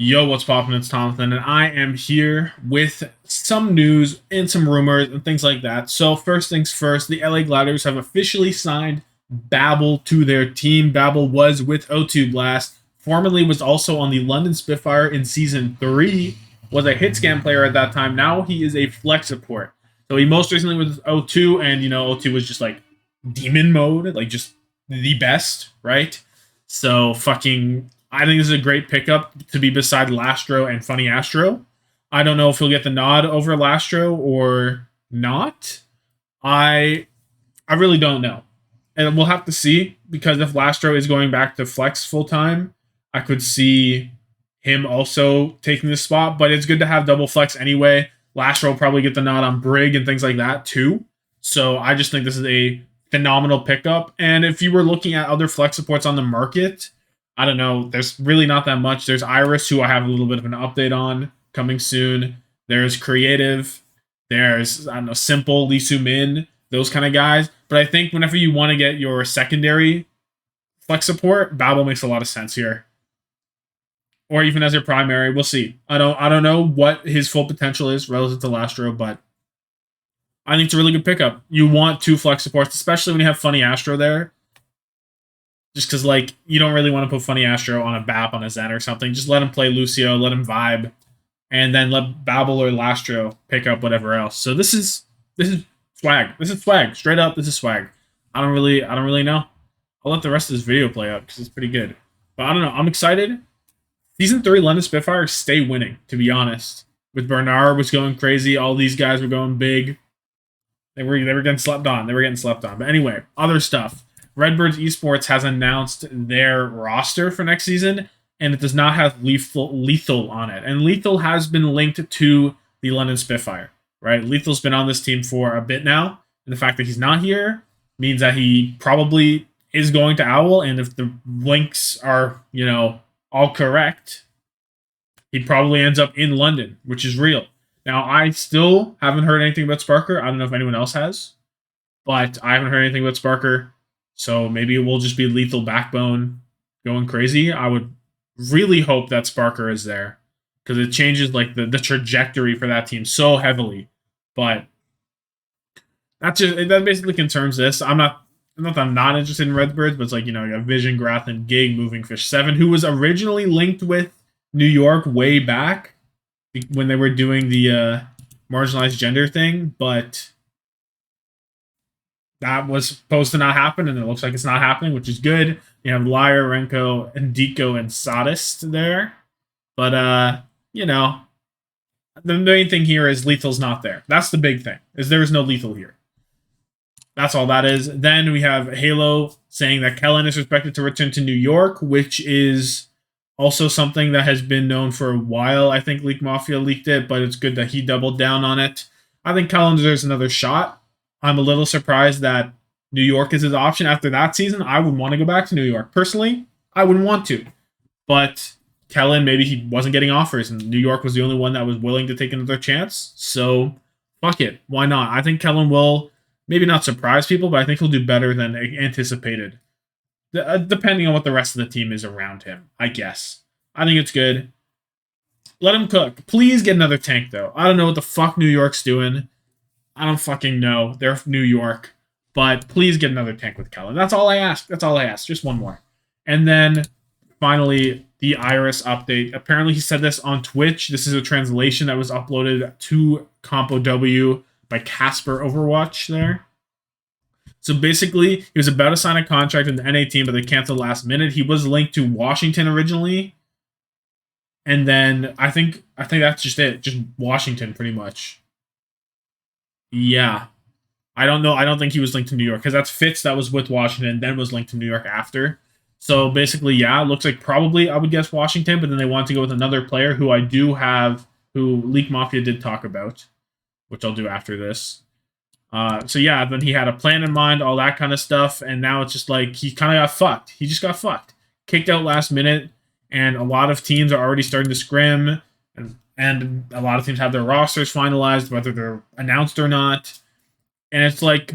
Yo, what's poppin'? It's Jonathan, and I am here with some news and some rumors and things like that. So, first things first, the LA Gladiators have officially signed Babel to their team. Babel was with O2 Blast, formerly was also on the London Spitfire in season 3, was a hit scan player at that time. Now he is a flex support. So, he most recently was O2, and O2 was just like demon mode, like just the best, right? So fucking I think this is a great pickup to be beside Lastro and Funny Astro. I don't know if he'll get the nod over Lastro or not. I I really don't know. And we'll have to see because if Lastro is going back to flex full time, I could see him also taking the spot, but it's good to have double flex anyway. Lastro will probably get the nod on Brig and things like that too. So I just think this is a phenomenal pickup. And if you were looking at other flex supports on the market, I don't know. There's really not that much. There's Iris, who I have a little bit of an update on coming soon. There's Creative. There's, I don't know, Simple, Lee Soo Min, those kind of guys. But I think whenever you want to get your secondary flex support, Babel makes a lot of sense here. Or even as your primary, we'll see. I don't know what his full potential is relative to Lastro, but I think it's a really good pickup. You want two flex supports, especially when you have Funny Astro there. Just because, like, you don't really want to put Funny Astro on a BAP on a Zen or something. Just let him play Lucio, let him vibe, and then let Babel or Lastro pick up whatever else. So this is swag. This is swag. Straight up, this is swag. I don't really know. I'll let the rest of this video play out because it's pretty good. But I don't know. I'm excited. Season 3 London Spitfire stay winning, to be honest. With Bernard was going crazy. All these guys were going big. They were getting slept on. They were getting slept on. But anyway, other stuff. Redbirds Esports has announced their roster for next season, and it does not have Lethal on it. And Lethal has been linked to the London Spitfire, right? Lethal's been on this team for a bit now, and the fact that he's not here means that he probably is going to Owl, and if the links are, all correct, he probably ends up in London, which is real. Now, I still haven't heard anything about Sparker. I don't know if anyone else has, but I haven't heard anything about Sparker. So maybe it will just be Lethal Backbone going crazy. I would really hope that Sparker is there because it changes like the trajectory for that team so heavily. But that basically concerns this. I'm not interested in Redbirds, but it's like, you got Vision, Grath, and Gig moving Fish 7, who was originally linked with New York way back when they were doing the marginalized gender thing, but that was supposed to not happen, and it looks like it's not happening, which is good. You have Lyre, Renko, and Deco and Sadist there. But the main thing here is Lethal's not there. That's the big thing, is there is no Lethal here. That's all that is. Then we have Halo saying that Kellen is expected to return to New York, which is also something that has been known for a while. I think Leak Mafia leaked it, but it's good that he doubled down on it. I think Kellen deserves another shot. I'm a little surprised that New York is his option after that season. I would want to go back to New York. Personally, I wouldn't want to. But Kellen, maybe he wasn't getting offers, and New York was the only one that was willing to take another chance. So, fuck it. Why not? I think Kellen will maybe not surprise people, but I think he'll do better than anticipated. Depending on what the rest of the team is around him, I guess. I think it's good. Let him cook. Please get another tank, though. I don't know what the fuck New York's doing. I don't fucking know. They're from New York. But please get another tank with Kellen. That's all I ask. That's all I ask. Just one more. And then, finally, the Iris update. Apparently, he said this on Twitch. This is a translation that was uploaded to Compo W by Casper Overwatch there. So basically, he was about to sign a contract in the NA team, but they canceled last minute. He was linked to Washington originally, and then I think that's just it, just Washington pretty much. Yeah, I don't know. I don't think he was linked to New York because that's Fitz that was with Washington, then was linked to New York after. So basically, yeah, it looks like probably I would guess Washington, but then they want to go with another player who I do have, who Leak Mafia did talk about, which I'll do after this. So yeah, then he had a plan in mind, all that kind of stuff, and now it's just like he kind of got fucked. He just got fucked, kicked out last minute, and a lot of teams are already starting to scrim, and a lot of teams have their rosters finalized, whether they're announced or not. And it's like,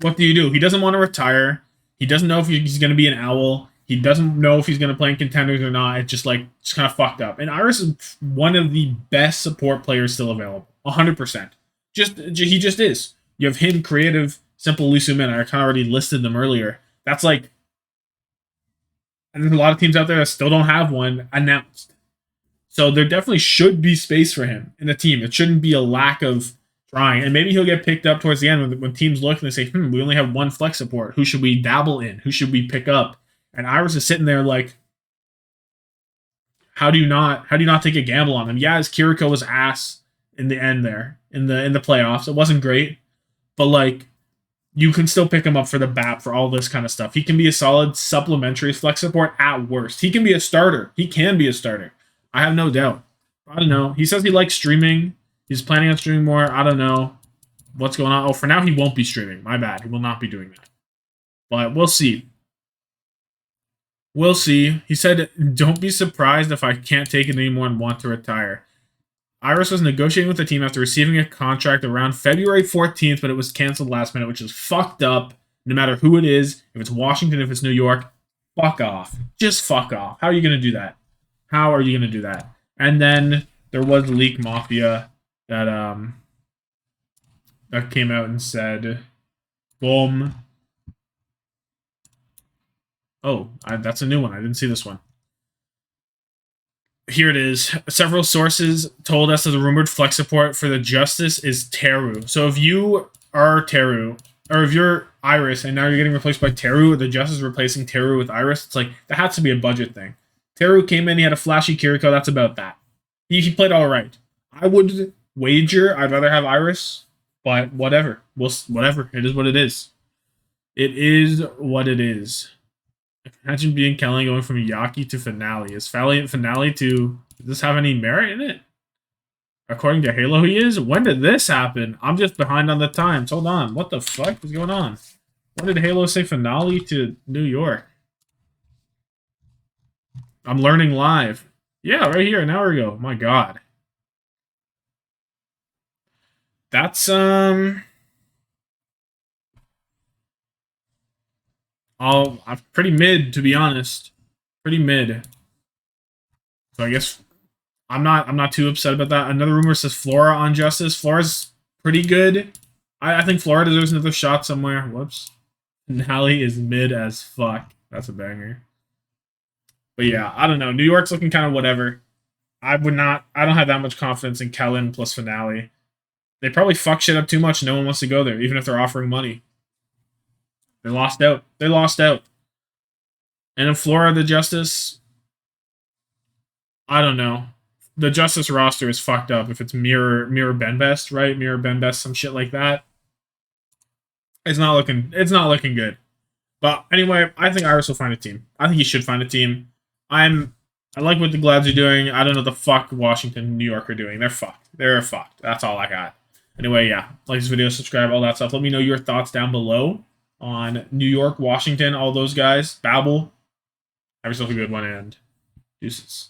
what do you do? He doesn't want to retire. He doesn't know if he's going to be an Owl. He doesn't know if he's going to play in contenders or not. It's just like, just kind of fucked up. And Iris is one of the best support players still available. 100%. He just is. You have him, Creative, Simple, Lee Min. I kind of already listed them earlier. That's like, and there's a lot of teams out there that still don't have one announced. So there definitely should be space for him in the team. It shouldn't be a lack of trying. And maybe he'll get picked up towards the end when teams look and they say, we only have one flex support. Who should we dabble in? Who should we pick up? And Iris is sitting there like, how do you not take a gamble on him? Yeah, his Kiriko was ass in the end there in the playoffs. It wasn't great, but like, you can still pick him up for the BAP for all this kind of stuff. He can be a solid supplementary flex support at worst. He can be a starter. He can be a starter. I have no doubt. I don't know. He says he likes streaming. He's planning on streaming more. I don't know what's going on. Oh, for now, he won't be streaming. My bad. He will not be doing that. But we'll see. We'll see. He said, don't be surprised if I can't take it anymore and want to retire. Iris was negotiating with the team after receiving a contract around February 14th, but it was canceled last minute, which is fucked up. No matter who it is, if it's Washington, if it's New York, fuck off. Just fuck off. How are you going to do that? How are you going to do that? And then there was Leak Mafia that came out and said, boom. Oh, that's a new one. I didn't see this one. Here it is. Several sources told us that the rumored flex support for the Justice is Teru. So if you are Teru, or if you're Iris and now you're getting replaced by Teru, the Justice replacing Teru with Iris, it's like, that has to be a budget thing. Teru came in, he had a flashy Kiriko, that's about that. He played all right. I would wager I'd rather have Iris, but whatever. Whatever. It is what it is. It is what it is. Imagine being Kelly going from Yaki to Finale. Is Finale to... Does this have any merit in it? According to Halo, he is? When did this happen? I'm just behind on the times. Hold on. What the fuck is going on? When did Halo say Finale to New York? I'm learning live. Yeah, right here, an hour ago. My god. That's, I'm pretty mid, to be honest. Pretty mid. So I guess I'm not too upset about that. Another rumor says Flora on Justice. Flora's pretty good. I think Flora deserves another shot somewhere. Whoops. Finale is mid as fuck. That's a banger. But yeah, I don't know. New York's looking kind of whatever. I don't have that much confidence in Kellen plus Finale. They probably fuck shit up too much. No one wants to go there, even if they're offering money. They lost out. They lost out. And in Flora, the Justice, I don't know. The Justice roster is fucked up if it's Mirror Benbest, right? Mirror Benbest, some shit like that. It's not looking good. But anyway, I think Iris will find a team. I think he should find a team. I like what the Glads are doing. I don't know what the fuck Washington and New York are doing. They're fucked. They're fucked. That's all I got. Anyway, yeah. Like this video, subscribe, all that stuff. Let me know your thoughts down below on New York, Washington, all those guys. Babel. Have yourself a good one, and deuces.